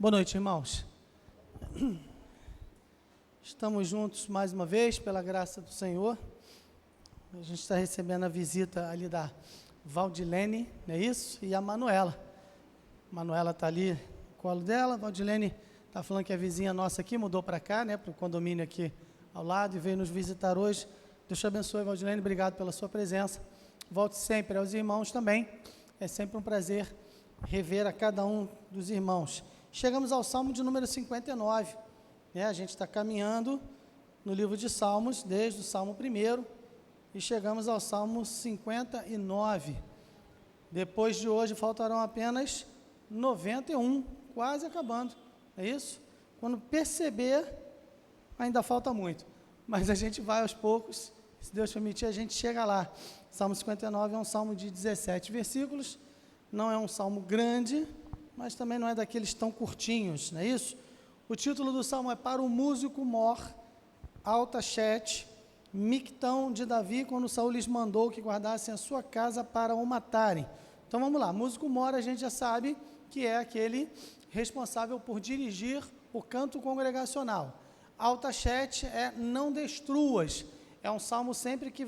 Boa noite, irmãos. Estamos juntos mais uma vez, pela graça do Senhor. A gente está recebendo a visita ali da Valdilene, não é isso? E a Manuela. A Manuela está ali no colo dela. A Valdilene está falando que a vizinha nossa aqui mudou para cá, né, para o condomínio aqui ao lado e veio nos visitar hoje. Deus te abençoe, Valdilene. Obrigado pela sua presença. Volte sempre aos irmãos também. É sempre um prazer rever a cada um dos irmãos. Chegamos ao Salmo de número 59, né? A gente está caminhando no livro de Salmos, desde o Salmo 1, e chegamos ao Salmo 59. Depois de hoje, faltarão apenas 91, quase acabando, é isso? Quando perceber, ainda falta muito, mas a gente vai aos poucos, se Deus permitir, a gente chega lá. Salmo 59 é um salmo de 17 versículos, não é um salmo grande, mas também não é daqueles tão curtinhos, não é isso? O título do salmo é Para o músico mor, Altachet, Mictão de Davi, quando Saul lhes mandou que guardassem a sua casa para o matarem. Então vamos lá, músico mor a gente já sabe que é aquele responsável por dirigir o canto congregacional. Altachet é não destruas, é um salmo sempre que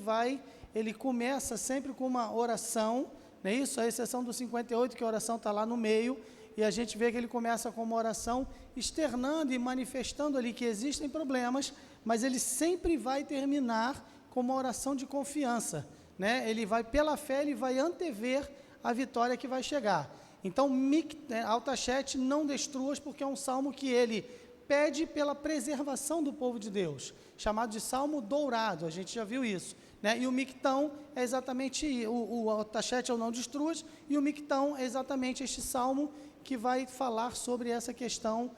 ele começa sempre com uma oração, não é isso? A exceção do 58, que a oração está lá no meio, e a gente vê que ele começa com uma oração externando e manifestando ali que existem problemas, mas ele sempre vai terminar com uma oração de confiança, né? Ele vai, pela fé, ele vai antever a vitória que vai chegar. Então, Altachet, não destruas, porque é um salmo que ele pede pela preservação do povo de Deus, chamado de salmo dourado, a gente já viu isso, né? E o Mictão é exatamente, o Altachet é o não destruas, e o Mictão é exatamente este salmo que vai falar sobre essa questão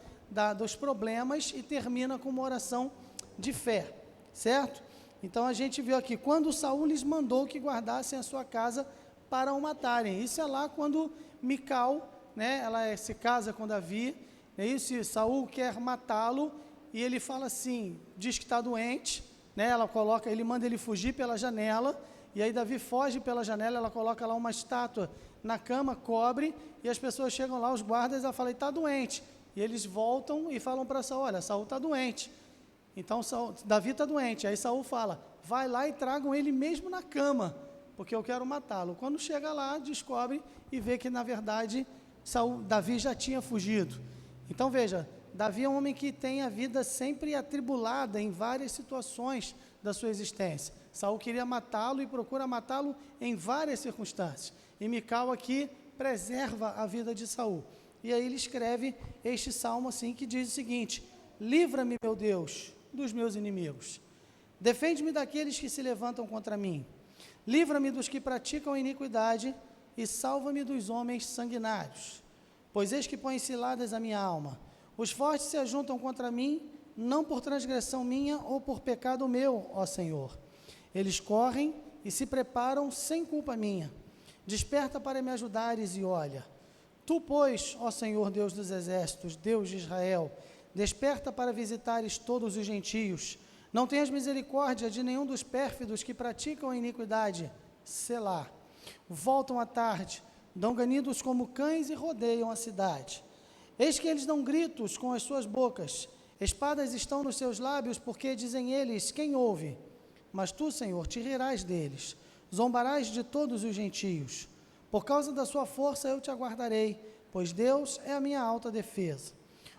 dos problemas e termina com uma oração de fé, certo? Então a gente viu aqui, quando Saul lhes mandou que guardassem a sua casa para o matarem, isso é lá quando Mical, né, ela se casa com Davi, é isso, e Saul quer matá-lo, e ele fala assim, diz que está doente, né, ele manda ele fugir pela janela, e aí Davi foge pela janela, ela coloca lá uma estátua na cama, cobre, e as pessoas chegam lá, os guardas, ela fala, está doente, e eles voltam e falam para Saul, olha, Saul está doente, então Davi está doente, aí Saul fala, vai lá e tragam ele mesmo na cama, porque eu quero matá-lo. Quando chega lá, descobre e vê que na verdade Davi já tinha fugido. Então veja, Davi é um homem que tem a vida sempre atribulada em várias situações da sua existência. Saul queria matá-lo e procura matá-lo em várias circunstâncias. E Mical aqui preserva a vida de Saul. E aí ele escreve este salmo assim, que diz o seguinte: livra-me, meu Deus, dos meus inimigos. Defende-me daqueles que se levantam contra mim. Livra-me dos que praticam iniquidade e salva-me dos homens sanguinários. Pois eis que põem ciladas a minha alma. Os fortes se ajuntam contra mim, não por transgressão minha ou por pecado meu, ó Senhor. Eles correm e se preparam sem culpa minha. Desperta para me ajudares e olha. Tu, pois, ó Senhor, Deus dos exércitos, Deus de Israel, desperta para visitares todos os gentios. Não tenhas misericórdia de nenhum dos pérfidos que praticam a iniquidade. Selá. Voltam à tarde, dão ganidos como cães e rodeiam a cidade. Eis que eles dão gritos com as suas bocas, espadas estão nos seus lábios, porque dizem eles, quem ouve? Mas tu, Senhor, te rirás deles, zombarás de todos os gentios. Por causa da sua força eu te aguardarei, pois Deus é a minha alta defesa.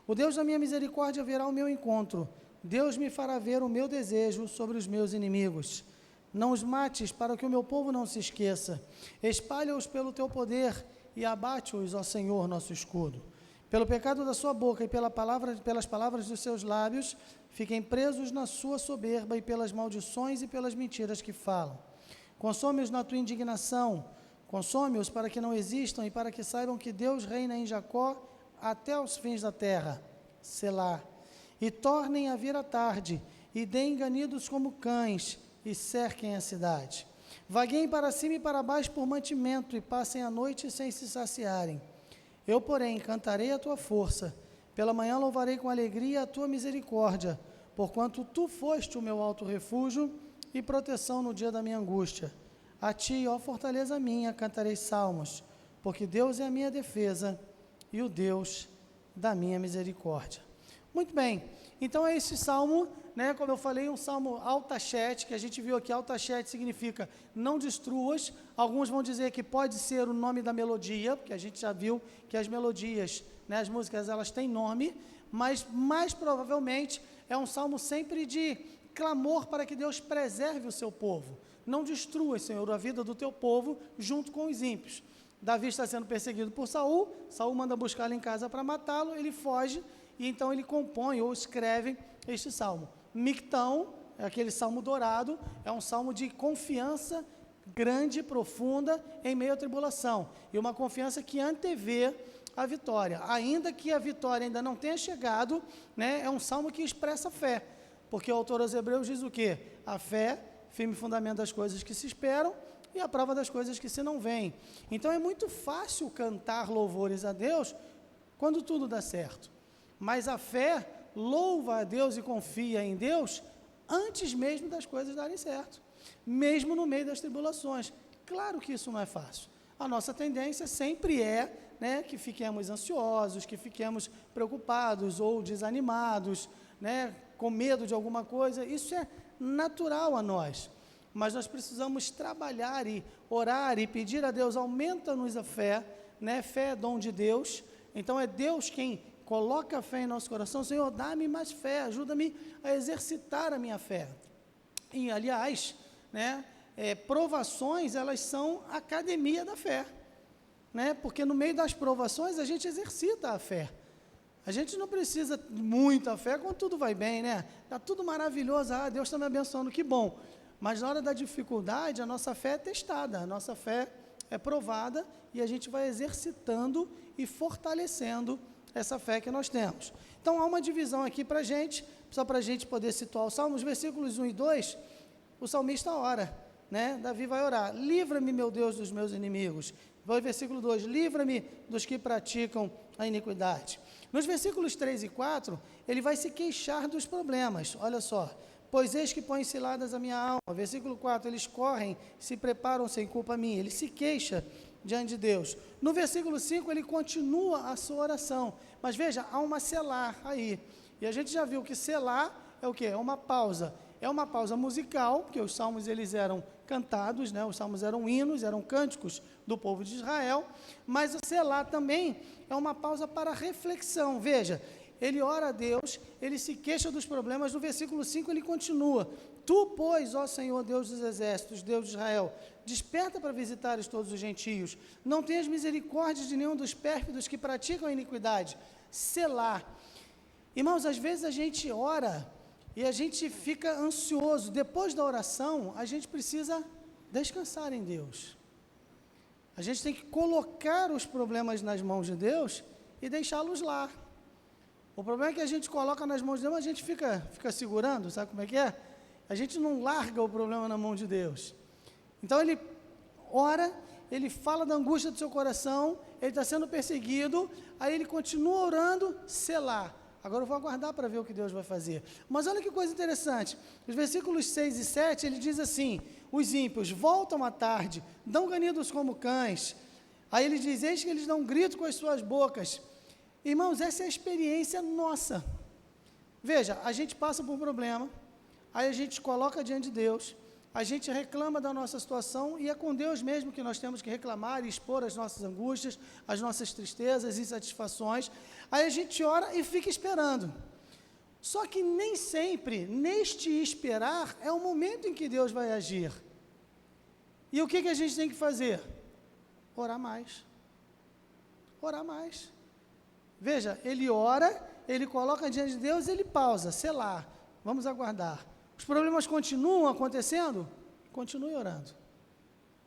O Deus da minha misericórdia virá ao meu encontro, Deus me fará ver o meu desejo sobre os meus inimigos. Não os mates, para que o meu povo não se esqueça. Espalha-os pelo teu poder e abate-os, ó Senhor, nosso escudo. Pelo pecado da sua boca e pelas palavras dos seus lábios, fiquem presos na sua soberba e pelas maldições e pelas mentiras que falam. Consome-os na tua indignação, consome-os para que não existam e para que saibam que Deus reina em Jacó até os fins da terra. Selá. E tornem a vir a tarde, e deem ganidos como cães, e cerquem a cidade. Vagueiem para cima e para baixo por mantimento, e passem a noite sem se saciarem. Eu, porém, cantarei a tua força, pela manhã louvarei com alegria a tua misericórdia, porquanto tu foste o meu alto refúgio e proteção no dia da minha angústia. A ti, ó fortaleza minha, cantarei salmos, porque Deus é a minha defesa e o Deus da minha misericórdia. Muito bem, então é esse salmo, né, como eu falei, um salmo altachete, que a gente viu aqui, altachete significa não destruas. Alguns vão dizer que pode ser o nome da melodia, porque a gente já viu que as melodias, né, as músicas, elas têm nome, mas mais provavelmente é um salmo sempre de clamor para que Deus preserve o seu povo. Não destrua, Senhor, a vida do teu povo junto com os ímpios. Davi está sendo perseguido por Saul, Saul manda buscá-lo em casa para matá-lo, ele foge, e então ele compõe ou escreve este salmo. Mictão, é aquele salmo dourado, é um salmo de confiança grande, profunda, em meio à tribulação, e uma confiança que antevê a vitória. Ainda que a vitória ainda não tenha chegado, né, é um salmo que expressa fé, porque o autor aos Hebreus diz o quê? A fé, firme fundamento das coisas que se esperam, e a prova das coisas que se não veem. Então é muito fácil cantar louvores a Deus quando tudo dá certo. Mas a fé louva a Deus e confia em Deus antes mesmo das coisas darem certo, mesmo no meio das tribulações. Claro que isso não é fácil. A nossa tendência sempre é, né, que fiquemos ansiosos, que fiquemos preocupados ou desanimados, né, com medo de alguma coisa. Isso é natural a nós. Mas nós precisamos trabalhar e orar e pedir a Deus, aumenta-nos a fé, né? Fé é dom de Deus, então é Deus quem coloca a fé em nosso coração. Senhor, dá-me mais fé, ajuda-me a exercitar a minha fé. E, aliás, né, provações, elas são academia da fé, né? Porque no meio das provações a gente exercita a fé. A gente não precisa de muita fé quando tudo vai bem, né? Está tudo maravilhoso, Deus está me abençoando, que bom. Mas na hora da dificuldade, a nossa fé é testada, a nossa fé é provada e a gente vai exercitando e fortalecendo essa fé que nós temos. Então, há uma divisão aqui para a gente, só para a gente poder situar o salmo. Nos versículos 1 e 2, o salmista ora, né? Davi vai orar: livra-me, meu Deus, dos meus inimigos. Versículo 2, livra-me dos que praticam a iniquidade. Nos versículos 3 e 4, ele vai se queixar dos problemas, olha só: pois eis que põem ciladas a minha alma. Versículo 4, eles correm, se preparam sem culpa minha. Ele se queixa diante de Deus. No versículo 5, ele continua a sua oração. Mas veja, há uma selar aí. E a gente já viu que selar é o quê? É uma pausa. É uma pausa musical, porque os salmos eles eram cantados, né? Os salmos eram hinos, eram cânticos do povo de Israel. Mas o selar também é uma pausa para reflexão. Veja, ele ora a Deus, ele se queixa dos problemas. No versículo 5 ele continua: tu, pois, ó Senhor, Deus dos exércitos, Deus de Israel, desperta para visitares todos os gentios, não tenhas misericórdia de nenhum dos pérfidos que praticam a iniquidade. Selar. Irmãos, às vezes a gente ora e a gente fica ansioso. Depois da oração, a gente precisa descansar em Deus. A gente tem que colocar os problemas nas mãos de Deus e deixá-los lá. O problema é que a gente coloca nas mãos de Deus, a gente fica segurando, sabe como é que é? A gente não larga o problema na mão de Deus. Então ele ora, ele fala da angústia do seu coração, ele está sendo perseguido, aí ele continua orando, selar. Agora eu vou aguardar para ver o que Deus vai fazer. Mas olha que coisa interessante, os versículos 6 e 7, ele diz assim: os ímpios voltam à tarde, dão ganidos como cães. Aí ele diz: eis que eles dão um grito com as suas bocas. Irmãos, essa é a experiência nossa. Veja, a gente passa por um problema, aí a gente coloca diante de Deus, a gente reclama da nossa situação, e é com Deus mesmo que nós temos que reclamar e expor as nossas angústias, as nossas tristezas e insatisfações. Aí a gente ora e fica esperando. Só que nem sempre, neste esperar, é o momento em que Deus vai agir. E o que a gente tem que fazer? Orar mais. Orar mais. Veja, ele ora, ele coloca diante de Deus, ele pausa, selar, vamos aguardar. Os problemas continuam acontecendo? Continue orando.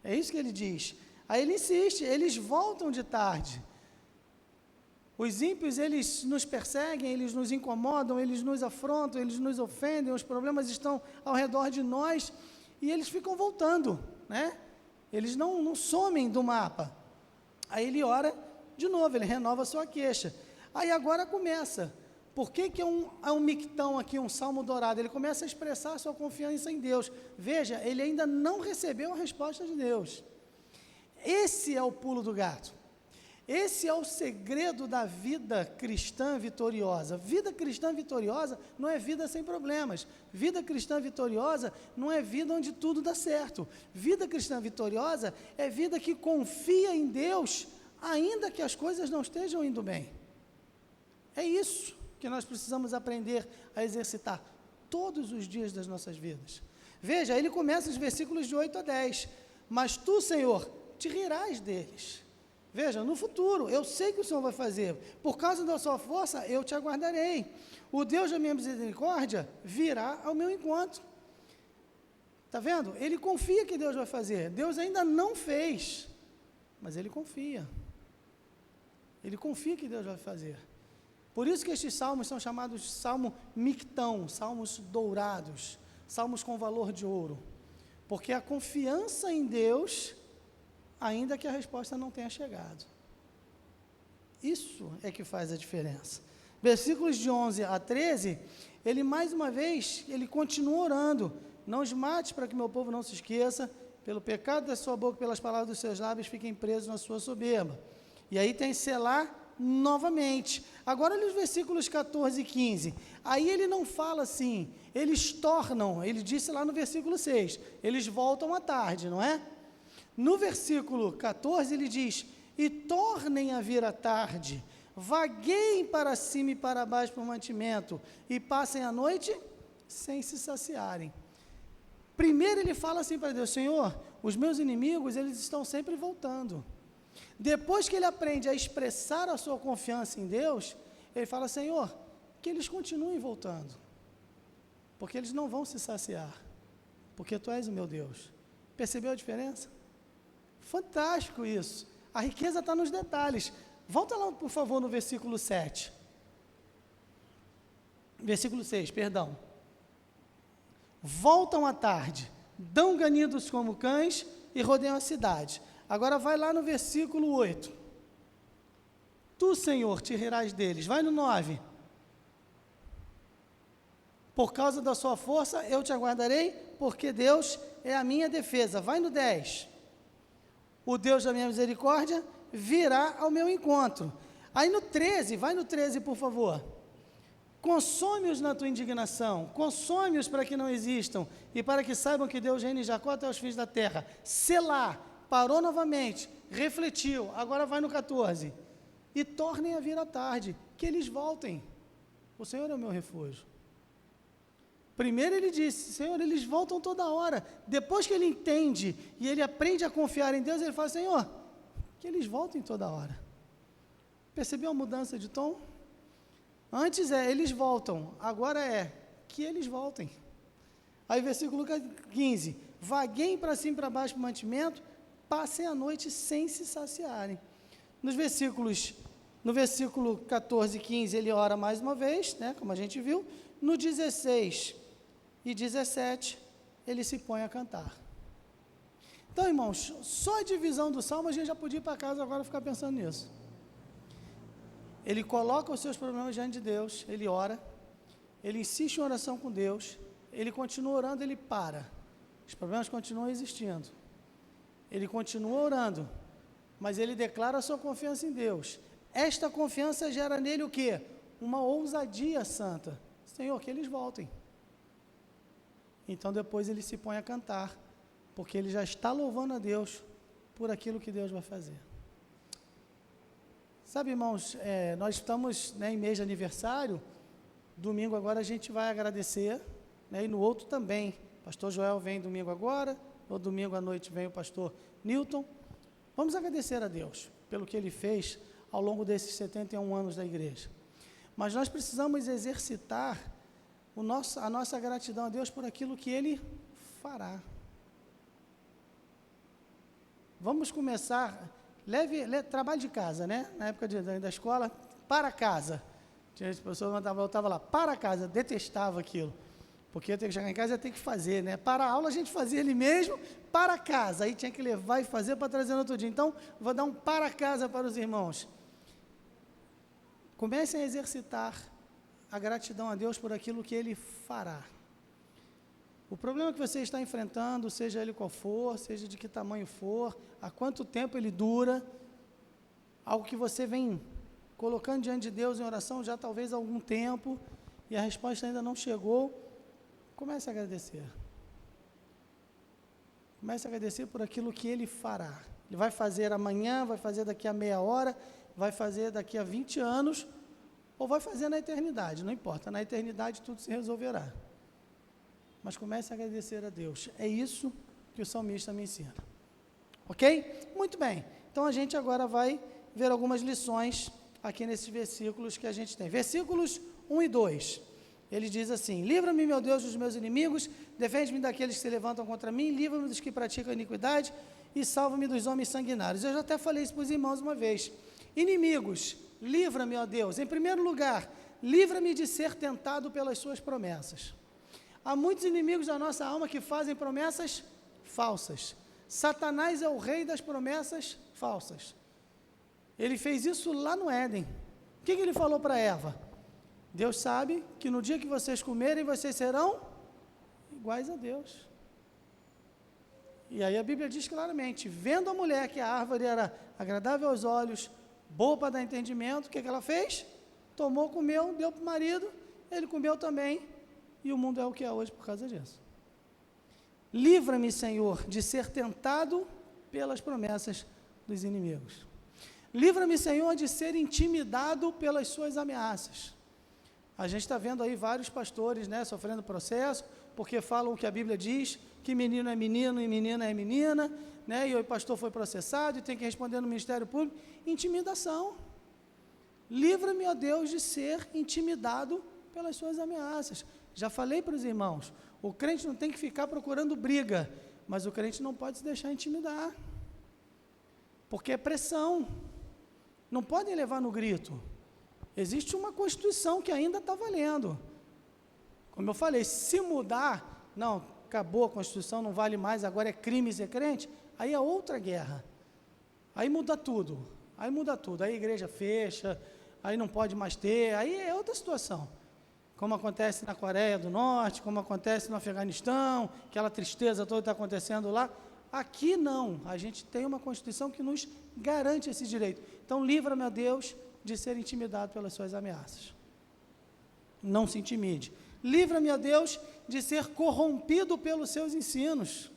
É isso que ele diz. Aí ele insiste, eles voltam de tarde. Os ímpios, eles nos perseguem, eles nos incomodam, eles nos afrontam, eles nos ofendem, os problemas estão ao redor de nós e eles ficam voltando, né? Eles não somem do mapa. Aí ele ora de novo, ele renova a sua queixa. Aí agora começa. Por que é um mictão aqui, um salmo dourado? Ele começa a expressar a sua confiança em Deus. Veja, ele ainda não recebeu a resposta de Deus. Esse é o pulo do gato. Esse é o segredo da vida cristã vitoriosa. Vida cristã vitoriosa não é vida sem problemas. Vida cristã vitoriosa não é vida onde tudo dá certo. Vida cristã vitoriosa é vida que confia em Deus, ainda que as coisas não estejam indo bem. É isso que nós precisamos aprender a exercitar todos os dias das nossas vidas. Veja, ele começa os versículos de 8 a 10. Mas tu, Senhor, te rirás deles. Veja, no futuro, eu sei que o Senhor vai fazer. Por causa da sua força, eu te aguardarei. O Deus da minha misericórdia virá ao meu encontro. Está vendo? Ele confia que Deus vai fazer. Deus ainda não fez, mas ele confia. Ele confia que Deus vai fazer. Por isso que estes salmos são chamados salmo mictão, salmos dourados, salmos com valor de ouro. Porque a confiança em Deus, ainda que a resposta não tenha chegado. Isso é que faz a diferença. Versículos de 11 a 13, ele mais uma vez, ele continua orando. Não os mate para que meu povo não se esqueça, pelo pecado da sua boca, pelas palavras dos seus lábios, fiquem presos na sua soberba. E aí tem Selá novamente. Agora olha os versículos 14 e 15. Aí ele não fala assim, eles tornam, ele disse lá no versículo 6, eles voltam à tarde, não é? No versículo 14 ele diz, e tornem a vir à tarde, vagueiem para cima e para baixo por mantimento, e passem a noite sem se saciarem. Primeiro ele fala assim para Deus, Senhor, os meus inimigos, eles estão sempre voltando. Depois que ele aprende a expressar a sua confiança em Deus, ele fala, Senhor, que eles continuem voltando, porque eles não vão se saciar, porque Tu és o meu Deus. Percebeu a diferença? Fantástico isso. A riqueza está nos detalhes. Volta lá, por favor, no versículo 7. Versículo 6, perdão. Voltam à tarde, dão ganidos como cães e rodeiam a cidade. Agora vai lá no versículo 8. Tu, Senhor, te rirás deles. Vai no 9. Por causa da sua força eu te aguardarei, porque Deus é a minha defesa. Vai no 10. O Deus da minha misericórdia virá ao meu encontro. Aí no 13, vai no 13, por favor. Consome-os na tua indignação, consome-os para que não existam, e para que saibam que Deus reina em Jacó até os fins da terra. Selá, parou novamente, refletiu, agora vai no 14. E tornem a vir à tarde, que eles voltem. O Senhor é o meu refúgio. Primeiro ele disse, Senhor, eles voltam toda hora. Depois que ele entende e ele aprende a confiar em Deus, ele fala, Senhor, que eles voltem toda hora. Percebeu a mudança de tom? Antes eles voltam, agora que eles voltem. Aí versículo 15, vagueiem para cima e para baixo por mantimento, passem a noite sem se saciarem. No versículo 14 e 15, ele ora mais uma vez, né, como a gente viu. No 16 e 17, ele se põe a cantar. Então, irmãos, só a divisão do salmo, a gente já podia ir para casa agora ficar pensando nisso. Ele coloca os seus problemas diante de Deus, ele ora, ele insiste em oração com Deus, ele continua orando, ele para. Os problemas continuam existindo. Ele continua orando, mas ele declara a sua confiança em Deus. Esta confiança gera nele o quê? Uma ousadia santa. Senhor, que eles voltem. Então depois ele se põe a cantar, porque ele já está louvando a Deus por aquilo que Deus vai fazer. Sabe, irmãos, nós estamos, né, em mês de aniversário. Domingo agora a gente vai agradecer, né, e no outro também. Pastor Joel vem domingo agora, no domingo à noite vem o pastor Newton. Vamos agradecer a Deus pelo que Ele fez ao longo desses 71 anos da igreja. Mas nós precisamos exercitar a nossa gratidão a Deus por aquilo que Ele fará. Vamos começar, trabalho de casa, né? Na época da escola, para casa. Tinha as pessoas voltava lá, para casa, detestava aquilo. Porque eu tenho que chegar em casa e tenho que fazer, né? Para a aula a gente fazia ele mesmo, para casa. Aí tinha que levar e fazer para trazer no outro dia. Então, vou dar um para casa para os irmãos. Comecem a exercitar a gratidão a Deus por aquilo que Ele fará. O problema que você está enfrentando, seja ele qual for, seja de que tamanho for, há quanto tempo ele dura, algo que você vem colocando diante de Deus em oração já talvez há algum tempo, e a resposta ainda não chegou, comece a agradecer. Comece a agradecer por aquilo que Ele fará. Ele vai fazer amanhã, vai fazer daqui a meia hora, vai fazer daqui a 20 anos, ou vai fazer na eternidade, não importa, na eternidade tudo se resolverá. Mas comece a agradecer a Deus. É isso que o salmista me ensina. Ok? Muito bem. Então a gente agora vai ver algumas lições aqui nesses versículos que a gente tem. Versículos 1 e 2. Ele diz assim: livra-me, meu Deus, dos meus inimigos, defende-me daqueles que se levantam contra mim, livra-me dos que praticam iniquidade e salva-me dos homens sanguinários. Eu já até falei isso para os irmãos uma vez. Inimigos, livra-me, ó Deus. Em primeiro lugar, livra-me de ser tentado pelas suas promessas. Há muitos inimigos da nossa alma que fazem promessas falsas. Satanás é o rei das promessas falsas. Ele fez isso lá no Éden. O que ele falou para Eva? Deus sabe que no dia que vocês comerem, vocês serão iguais a Deus. E aí a Bíblia diz claramente, vendo a mulher que a árvore era agradável aos olhos, boa para dar entendimento, o que ela fez? Tomou, comeu, deu para o marido, ele comeu também, e o mundo é o que é hoje por causa disso. Livra-me, Senhor, de ser tentado pelas promessas dos inimigos. Livra-me, Senhor, de ser intimidado pelas suas ameaças. A gente está vendo aí vários pastores, né, sofrendo processo, porque falam o que a Bíblia diz, que menino é menino e menina é menina, né, e o pastor foi processado e tem que responder no Ministério Público. Intimidação. Livra-me, ó Deus, de ser intimidado pelas suas ameaças. Já falei para os irmãos, o crente não tem que ficar procurando briga, mas o crente não pode se deixar intimidar, porque é pressão. Não podem levar no grito. Existe uma Constituição que ainda está valendo. Como eu falei, se mudar, não, acabou a Constituição, não vale mais, agora é crime ser crente, aí é outra guerra. Aí muda tudo. Aí a igreja fecha, aí não pode mais ter, aí é outra situação. Como acontece na Coreia do Norte, como acontece no Afeganistão, aquela tristeza toda está acontecendo lá. Aqui não, a gente tem uma Constituição que nos garante esse direito. Então, livra-me, ó Deus, de ser intimidado pelas suas ameaças. Não se intimide. Livra-me, ó Deus, de ser corrompido pelos seus ensinos.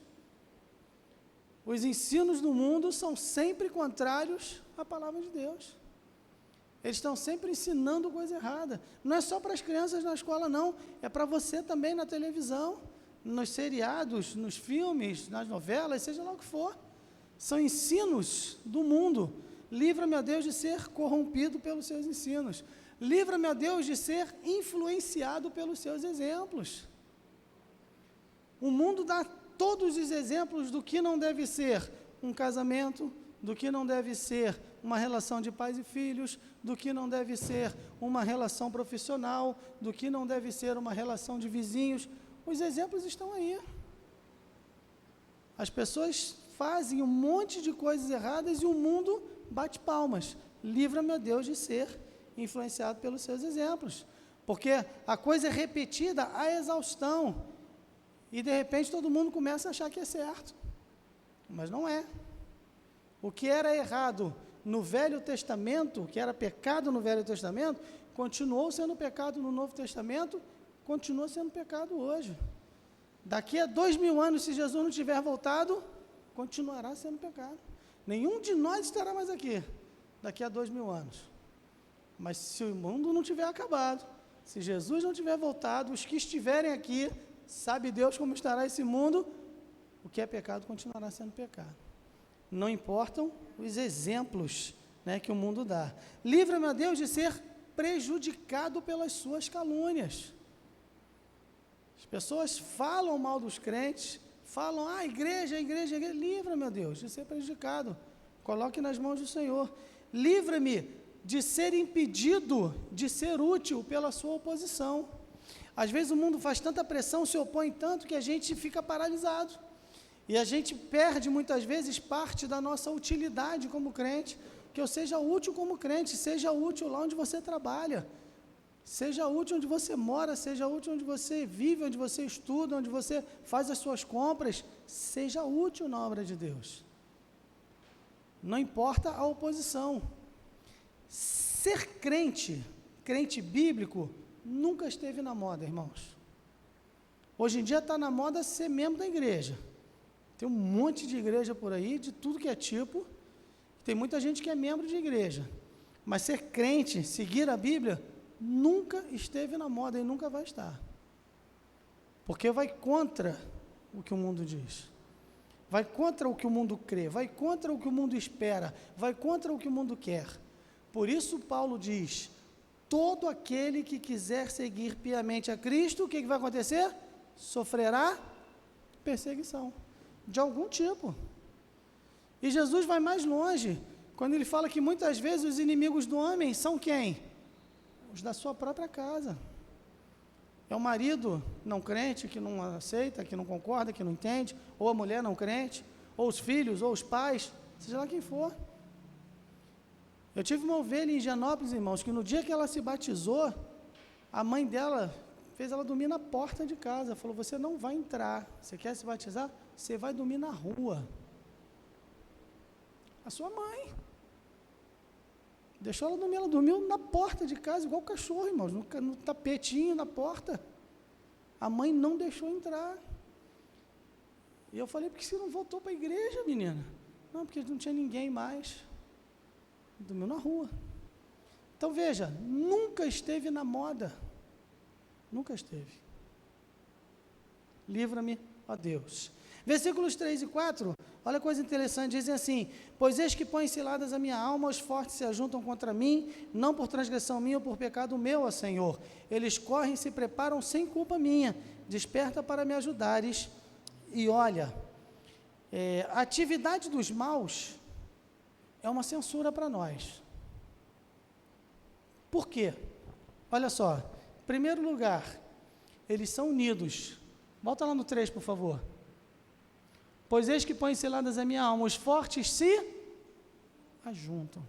Os ensinos do mundo são sempre contrários à palavra de Deus. Eles estão sempre ensinando coisa errada. Não é só para as crianças na escola, não. É para você também na televisão, nos seriados, nos filmes, nas novelas, seja lá o que for. São ensinos do mundo. Livra-me, ó Deus, de ser corrompido pelos seus ensinos. Livra-me, ó Deus, de ser influenciado pelos seus exemplos. O mundo dá todos os exemplos do que não deve ser um casamento, do que não deve ser uma relação de pais e filhos, do que não deve ser uma relação profissional, do que não deve ser uma relação de vizinhos. Os exemplos estão aí. As pessoas fazem um monte de coisas erradas e o mundo bate palmas. Livra-me, ó Deus, de ser influenciado pelos seus exemplos. Porque a coisa é repetida à exaustão. E, de repente, todo mundo começa a achar que é certo. Mas não é. O que era errado no Velho Testamento, que era pecado no Velho Testamento, continuou sendo pecado no Novo Testamento, continua sendo pecado hoje. Daqui a 2000 anos, se Jesus não tiver voltado, continuará sendo pecado. Nenhum de nós estará mais aqui, daqui a 2000 anos. Mas se o mundo não tiver acabado, se Jesus não tiver voltado, os que estiverem aqui, sabe Deus como estará esse mundo, o que é pecado continuará sendo pecado. Não importam os exemplos, né, que o mundo dá. Livra-me, ó Deus, de ser prejudicado pelas suas calúnias. As pessoas falam mal dos crentes, falam, igreja, livra-me, ó Deus, de ser prejudicado. Coloque nas mãos do Senhor. Livra-me de ser impedido de ser útil pela sua oposição. Às vezes o mundo faz tanta pressão, se opõe tanto, que a gente fica paralisado. E a gente perde muitas vezes parte da nossa utilidade como crente, que eu seja útil como crente, seja útil lá onde você trabalha, seja útil onde você mora, seja útil onde você vive, onde você estuda, onde você faz as suas compras, seja útil na obra de Deus. Não importa a oposição, Ser crente bíblico, nunca esteve na moda, irmãos. Hoje em dia está na moda ser membro da igreja. Tem um monte de igreja por aí, de tudo que é tipo. Tem muita gente que é membro de igreja. Mas ser crente, seguir a Bíblia, nunca esteve na moda e nunca vai estar. Porque vai contra o que o mundo diz. Vai contra o que o mundo crê. Vai contra o que o mundo espera. Vai contra o que o mundo quer. Por isso Paulo diz, todo aquele que quiser seguir piamente a Cristo, o que vai acontecer? Sofrerá perseguição, de algum tipo. E Jesus vai mais longe, quando ele fala que muitas vezes os inimigos do homem são quem? Os da sua própria casa. É o marido não crente, que não aceita, que não concorda, que não entende, ou a mulher não crente, ou os filhos, ou os pais, seja lá quem for. Eu tive uma ovelha em Higienópolis, irmãos, que no dia que ela se batizou, a mãe dela fez ela dormir na porta de casa, falou, você não vai entrar, você quer se batizar? Você vai dormir na rua. A sua mãe deixou ela dormiu na porta de casa, igual o cachorro, irmãos, no tapetinho, na porta. A mãe não deixou entrar. E eu falei, por que você não voltou para a igreja, menina? Não, porque não tinha ninguém mais. Dormiu na rua. Então veja, nunca esteve na moda. Nunca esteve. Livra-me, ó Deus. Versículos 3 e 4, olha a coisa interessante, dizem assim, pois eis que põe ciladas a minha alma, os fortes se ajuntam contra mim, não por transgressão minha ou por pecado meu, ó Senhor. Eles correm e se preparam sem culpa minha, desperta para me ajudares. E olha, a atividade dos maus é uma censura para nós. Por quê? Olha só, em primeiro lugar, eles são unidos. Volta lá no 3, por favor. Pois eis que põe ciladas a minha alma, os fortes se ajuntam.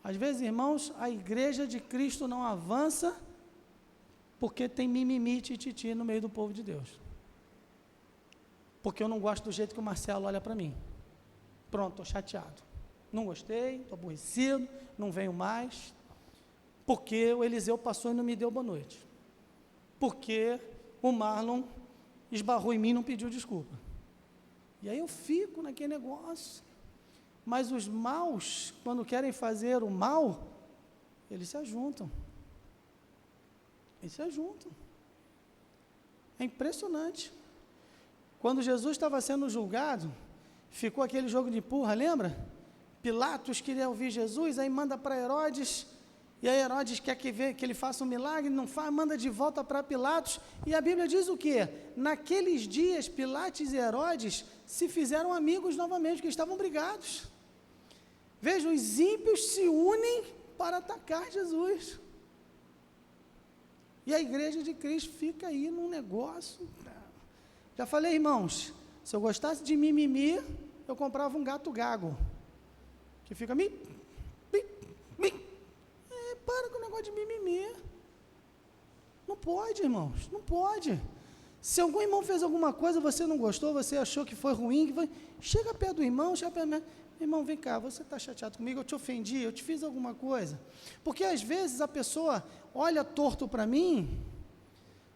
Às vezes, irmãos, a igreja de Cristo não avança porque tem mimimi, tititi no meio do povo de Deus. Porque eu não gosto do jeito que o Marcelo olha para mim. Pronto, estou chateado. Não gostei, estou aborrecido, não venho mais. Porque o Eliseu passou e não me deu boa noite. Porque o Marlon esbarrou em mim e não pediu desculpa. E aí eu fico naquele negócio. Mas os maus, quando querem fazer o mal, eles se ajuntam. Eles se ajuntam. É impressionante. Quando Jesus estava sendo julgado, ficou aquele jogo de empurra, lembra? Pilatos queria ouvir Jesus, aí manda para Herodes, e aí Herodes quer que ele faça um milagre, não faz, manda de volta para Pilatos, e a Bíblia diz o quê? Naqueles dias, Pilatos e Herodes se fizeram amigos novamente, porque estavam brigados. Vejam, os ímpios se unem para atacar Jesus. E a igreja de Cristo fica aí num negócio. Já falei, irmãos, se eu gostasse de mimimi, eu comprava um gato gago, que fica para com o negócio de mimimi. Não pode, irmãos, não pode. Se algum irmão fez alguma coisa, você não gostou, você achou que foi ruim, chega perto do irmão, chega perto do irmão, vem cá, você está chateado comigo, eu te ofendi, eu te fiz alguma coisa. Porque às vezes a pessoa olha torto para mim,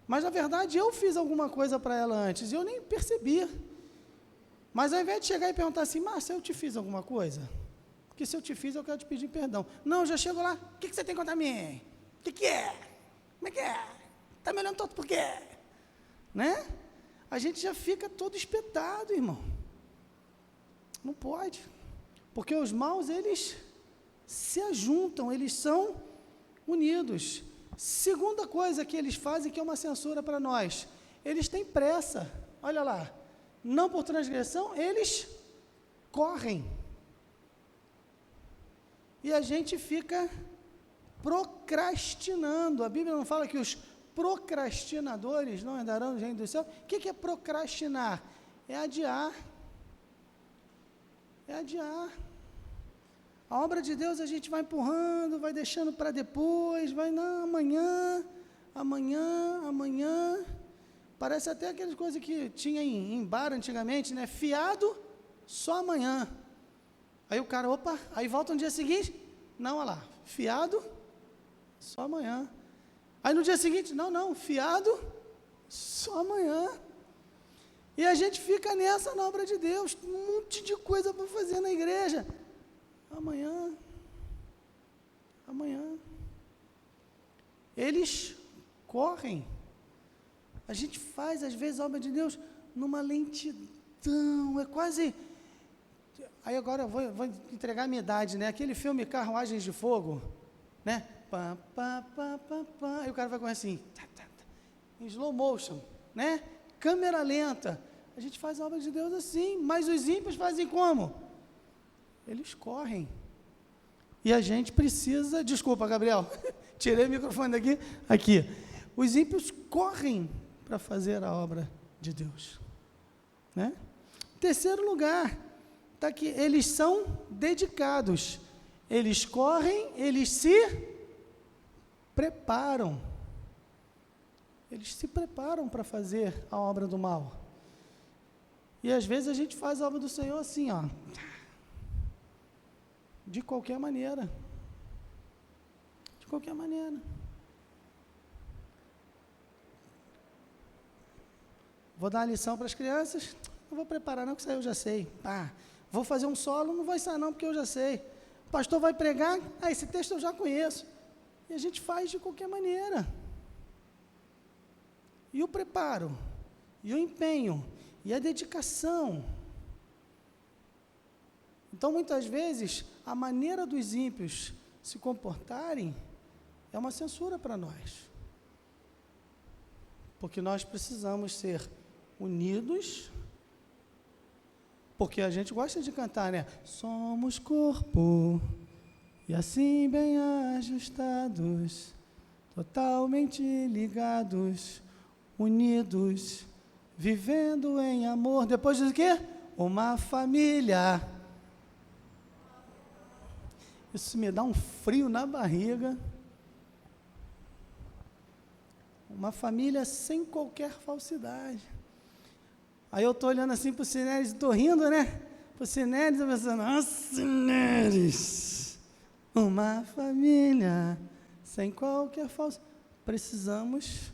mas na verdade eu fiz alguma coisa para ela antes, e eu nem percebi. Mas ao invés de chegar e perguntar assim, Márcia, eu te fiz alguma coisa? Porque se eu te fiz, eu quero te pedir perdão. Não, eu já chego lá, o que você tem contra mim? O que é? Como é que é? Está me olhando torto por quê? Né? A gente já fica todo espetado, irmão. Não pode. Porque os maus, eles se ajuntam, eles são unidos. Segunda coisa que eles fazem, que é uma censura para nós, eles têm pressa. Olha lá, não por transgressão, eles correm. E a gente fica procrastinando. A Bíblia não fala que os procrastinadores não herdarão no reino do céu? O que é procrastinar? É adiar. É adiar. A obra de Deus a gente vai empurrando, vai deixando para depois, vai, não, amanhã. Parece até aquelas coisas que tinha em bar antigamente, né? Fiado, só amanhã. Aí o cara, opa, aí volta no dia seguinte, Não, olha lá, fiado, só amanhã. Aí no dia seguinte, não, fiado, só amanhã. E a gente fica nessa na obra de Deus, um monte de coisa para fazer na igreja. Amanhã. Eles correm. A gente faz, às vezes, a obra de Deus numa lentidão, é quase... Aí agora eu vou entregar a minha idade, né? Aquele filme Carruagens de Fogo, né? Pá, pá, pá, pá, pá. Aí o cara vai correr assim, em slow motion, né? Câmera lenta. A gente faz a obra de Deus assim, mas os ímpios fazem como? Eles correm. E a gente precisa... Desculpa, Gabriel, tirei o microfone daqui. Aqui. Os ímpios correm para fazer a obra de Deus, né? Terceiro lugar, está aqui, eles são dedicados. Eles correm, eles se preparam. Eles se preparam para fazer a obra do mal. E às vezes a gente faz a obra do Senhor assim, ó, de qualquer maneira. De qualquer maneira. Vou dar uma lição para as crianças, não vou preparar não, que isso aí eu já sei. Vou fazer um solo, não vou ensaiar não, porque eu já sei. O pastor vai pregar, esse texto eu já conheço. E a gente faz de qualquer maneira. E o preparo, e o empenho, e a dedicação. Então, muitas vezes, a maneira dos ímpios se comportarem é uma censura para nós. Porque nós precisamos ser unidos, porque a gente gosta de cantar, né? Somos corpo, e assim bem ajustados, totalmente ligados, unidos, vivendo em amor. Depois diz o quê? Uma família. Isso me dá um frio na barriga. Uma família sem qualquer falsidade. Aí eu estou olhando assim para o Cineres, estou rindo, né? Para o Cineres, eu pensando, Cineres, uma família sem qualquer falsidade. Precisamos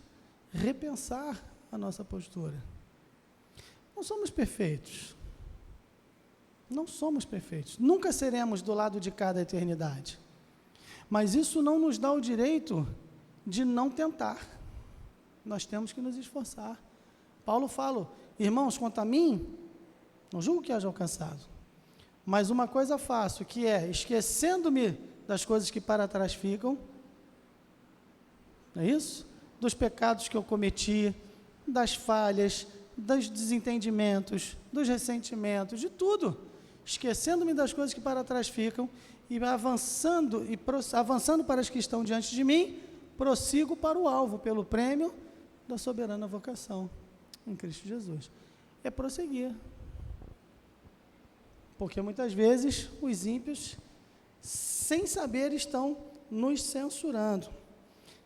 repensar a nossa postura. Não somos perfeitos. Não somos perfeitos. Nunca seremos do lado de cada eternidade. Mas isso não nos dá o direito de não tentar. Nós temos que nos esforçar. Paulo fala, irmãos, quanto a mim, não julgo que haja alcançado. Mas uma coisa faço, que é, esquecendo-me das coisas que para trás ficam, não é isso? Dos pecados que eu cometi, das falhas, dos desentendimentos, dos ressentimentos, de tudo. Esquecendo-me das coisas que para trás ficam e avançando para as que estão diante de mim, prossigo para o alvo, pelo prêmio da soberana vocação em Cristo Jesus. É prosseguir. Porque muitas vezes os ímpios, sem saber, estão nos censurando.